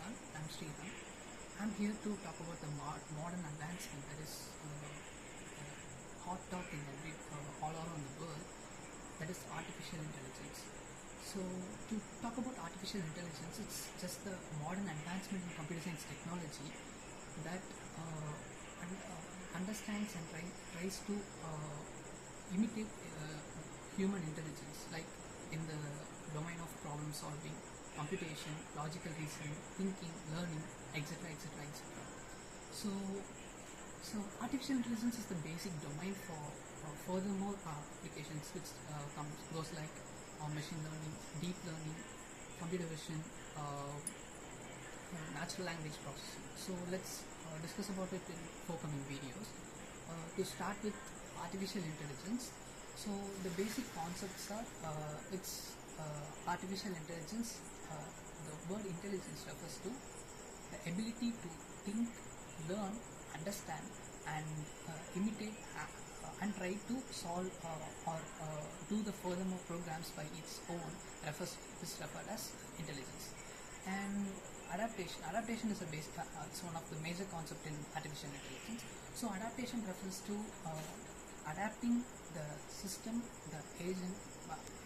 everyone. I'm Sriram. I'm here to talk about the modern advancement that is hot talk in all around the world, that is artificial intelligence. So, to talk about artificial intelligence, it's just the modern advancement in computer science technology that understands and tries to imitate human intelligence, like in the domain of problem solving, computation, logical reasoning, thinking, learning, etc., etc., etc. So artificial intelligence is the basic domain for furthermore applications, which goes like machine learning, deep learning, computer vision, natural language processing. So let's discuss about it in forthcoming videos. To start with artificial intelligence, so the basic concepts are it's artificial intelligence. The word intelligence refers to the ability to think, learn, understand, and imitate and try to solve or do the furthermore programs by its own is referred as intelligence. And adaptation is it's one of the major concepts in artificial intelligence. So adaptation refers to adapting the system, the agent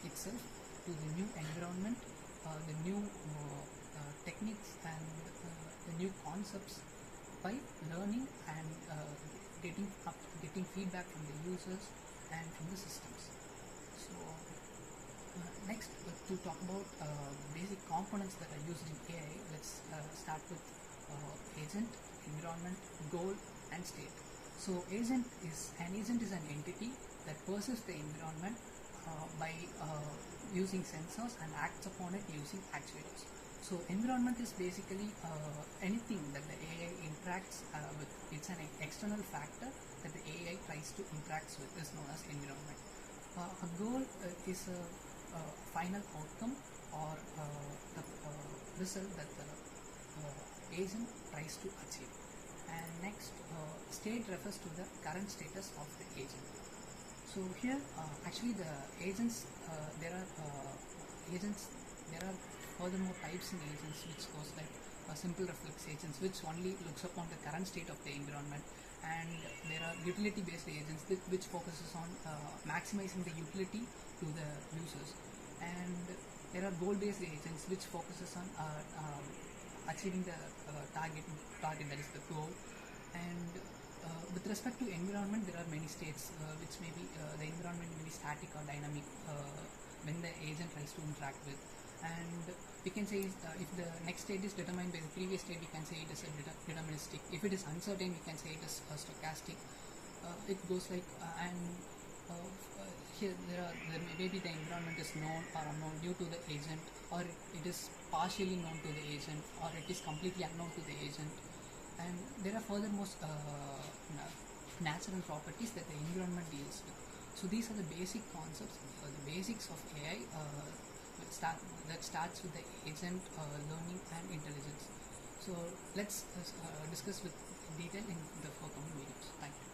itself, to the new environment, the new techniques and the new concepts by learning and getting feedback from the users and from the systems. So next, to talk about basic components that are used in AI, let's start with agent, environment, goal, and state. So an agent is an entity that perceives the environment by using sensors and acts upon it using actuators. So environment is basically anything that the AI interacts with. It's an external factor that the AI tries to interact with, is known as environment. A goal is a final outcome or the result that the agent tries to achieve. And next, state refers to the current status of the agent. So here, actually, the agents there are furthermore types in agents, which goes like simple reflex agents, which only looks upon the current state of the environment, and there are utility based agents which focuses on maximizing the utility to the users, and there are goal based agents which focuses on achieving the target that is the goal. And with respect to environment, there are many states which may be the environment may be static or dynamic when the agent tries to interact with. And we can say if the next state is determined by the previous state, we can say it is a deterministic. If it is uncertain, we can say it is stochastic. It goes like here maybe the environment is known or unknown due to the agent, or it is partially known to the agent, or it is completely unknown to the agent. And there are furthermore natural properties that the environment deals with. So these are the basic concepts, the basics of AI that starts with the agent, learning, and intelligence. So let's discuss with detail in the forthcoming videos. Thank you.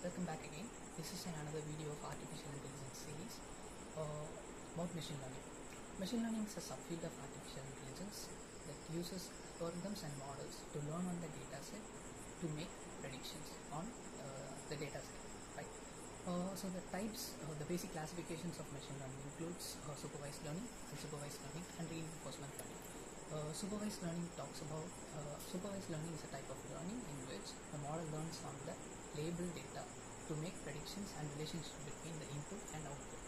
Welcome back again. This is another video of artificial intelligence series about machine learning. Machine learning is a subfield of artificial intelligence that uses algorithms and models to learn on the data set to make predictions on the data set, right? So the types, the basic classifications of machine learning includes supervised learning, unsupervised learning, and reinforcement learning. Supervised learning talks about supervised learning is a type of learning in which the model learns from the labeled data to make predictions and relationship between the input and output.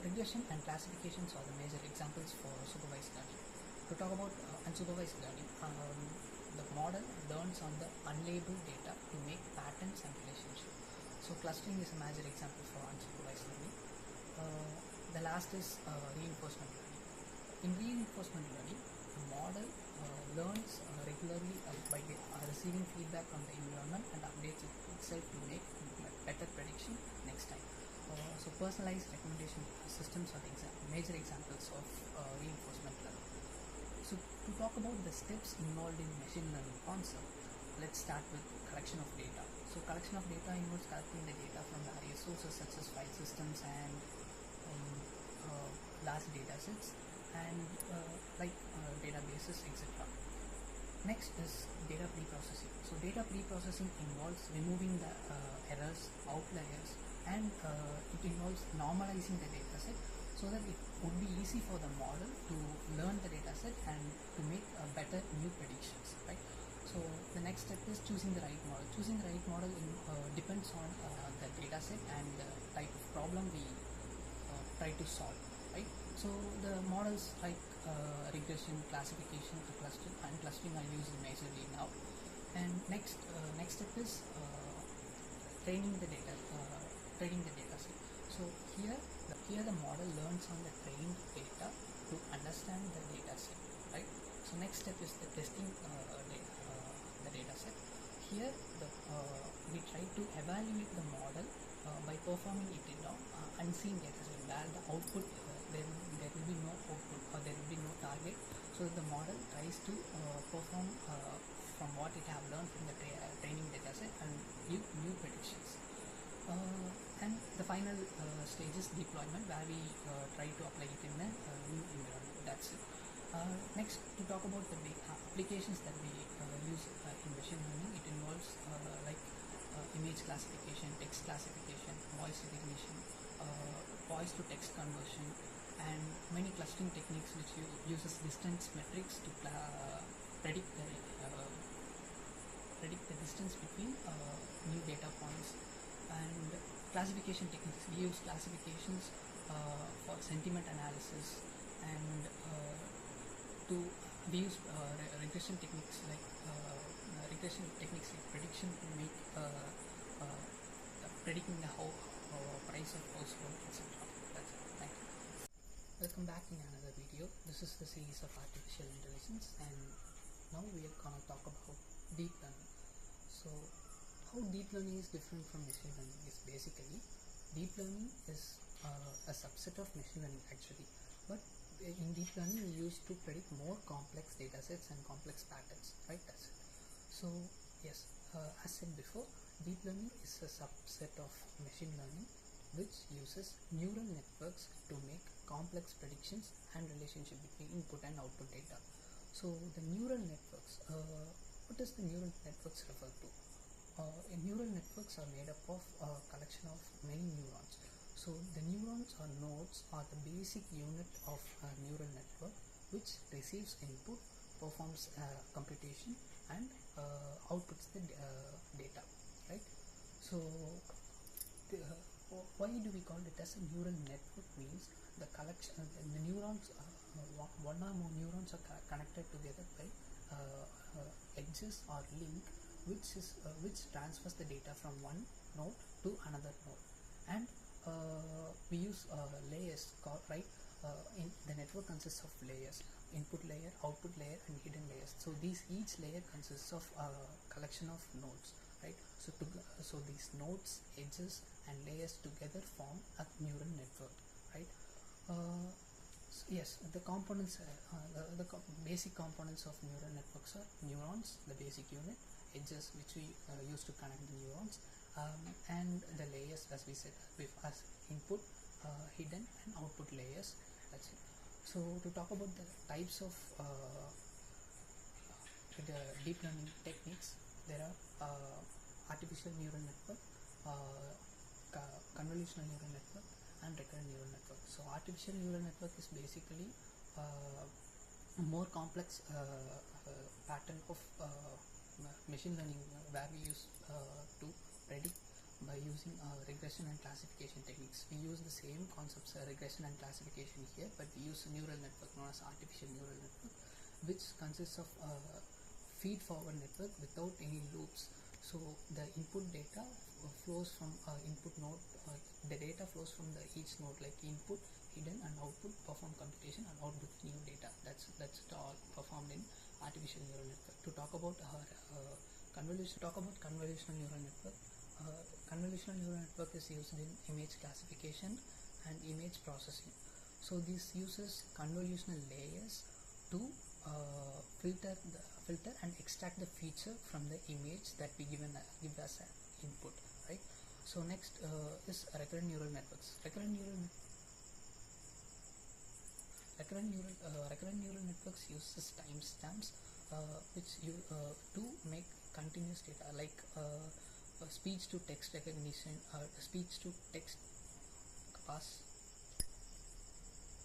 Regression and classifications are the major examples for supervised learning. To talk about unsupervised learning, the model learns on the unlabeled data to make patterns and relationships. So clustering is a major example for unsupervised learning. The last is reinforcement learning. In reinforcement learning, the model learns regularly by receiving feedback from the environment and updates itself to make better prediction next time. So personalized recommendation systems are the major examples of reinforcement learning. So to talk about the steps involved in machine learning concept, let's start with collection of data. So collection of data involves collecting the data from various sources such as file systems and large data sets, and like access, etc. Next is data pre-processing. So data pre-processing involves removing the errors, outliers, and it involves normalizing the data set so that it would be easy for the model to learn the data set and to make better new predictions, right? So the next step is choosing the right model. Choosing the right model depends on the data set and the type of problem we try to solve, right? So the models like regression, classification, and clustering are used majorly now. And next step is training the data set. So here the model learns on the trained data to understand the data set, right? So next step is the testing the data set. Here we try to evaluate the model by performing it in unseen data set where the output there will be no output or there will be no target, so that the model tries to perform from what it have learned from the training data set and give new predictions. And the final stage is deployment, where we try to apply it in a new environment. That's it. Next, to talk about the applications that we use in machine learning, it involves image classification, text classification, voice recognition, voice to text conversion, and many clustering techniques which uses distance metrics to predict the distance between new data points. And classification techniques, we use classifications for sentiment analysis, and we use regression techniques like prediction to make predicting the price of household, etc. That's it. Thank you. Welcome back in another video. This is the series of artificial intelligence, and now we are gonna talk about deep learning. So how deep learning is different from machine learning is basically, deep learning is a subset of machine learning actually, but in deep learning we use to predict more complex data sets and complex patterns, right? That's it. So yes, as said before, deep learning is a subset of machine learning which uses neural networks to make complex predictions and relationship between input and output data. So the neural networks, what does the neural networks refer to? Neural networks are made up of a collection of many neurons. So the neurons or nodes are the basic unit of a neural network, which receives input, performs computation, and outputs the data, right? So why do we call it as a neural network? Means the collection, the neurons, one or more neurons are connected together by edges or link, which transfers the data from one node to another node. And we use layers, right? In the network consists of layers: input layer, output layer, and hidden layers. So each layer consists of a collection of nodes, right? So these nodes, edges, and layers together form a neural network, right? So yes, the components, basic components of neural networks are neurons, the basic unit; edges, which we use to connect the neurons, and the layers, as we said, as input, hidden, and output layers. That's it. So to talk about the types of the deep learning techniques, there are artificial neural network, convolutional neural network, and recurrent neural network. So artificial neural network is basically a more complex pattern of machine learning, where we use to predict by using regression and classification techniques. We use the same concepts, regression and classification here, but we use a neural network known as artificial neural network, which consists of feed forward network without any loops. So the input data flows from input node, the data flows from each node, like input, hidden, and output, perform computation, and output new data. That's all performed in artificial neural network. To talk about convolutional neural network, convolutional neural network is used in image classification and image processing. So this uses convolutional layers to filter and extract the feature from the image that we give as an input, right? So next is recurrent neural networks. Recurrent neural networks networks uses timestamps which you to make continuous data, like speech to text recognition, speech to text pass.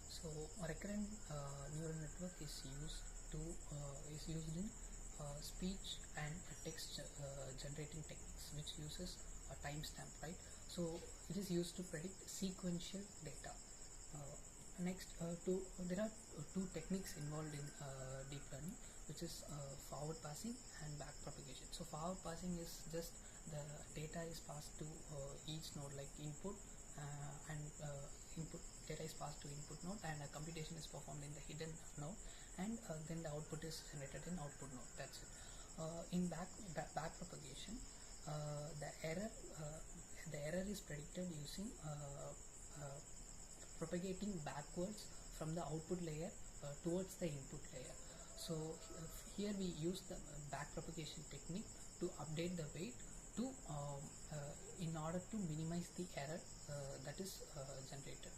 So a recurrent neural network is used in speech and text generating techniques, which uses a timestamp, right? So it is used to predict sequential data. Next, there are two techniques involved in deep learning, which is forward passing and back propagation. So forward passing is just the data is passed to each node, like input input data is passed to input node, and a computation is performed in the hidden node, and then the output is generated in output node. That's it. In back propagation, the error is predicted using propagating backwards from the output layer towards the input layer. So here we use the back propagation technique to update the weight to in order to minimize the error that is generated.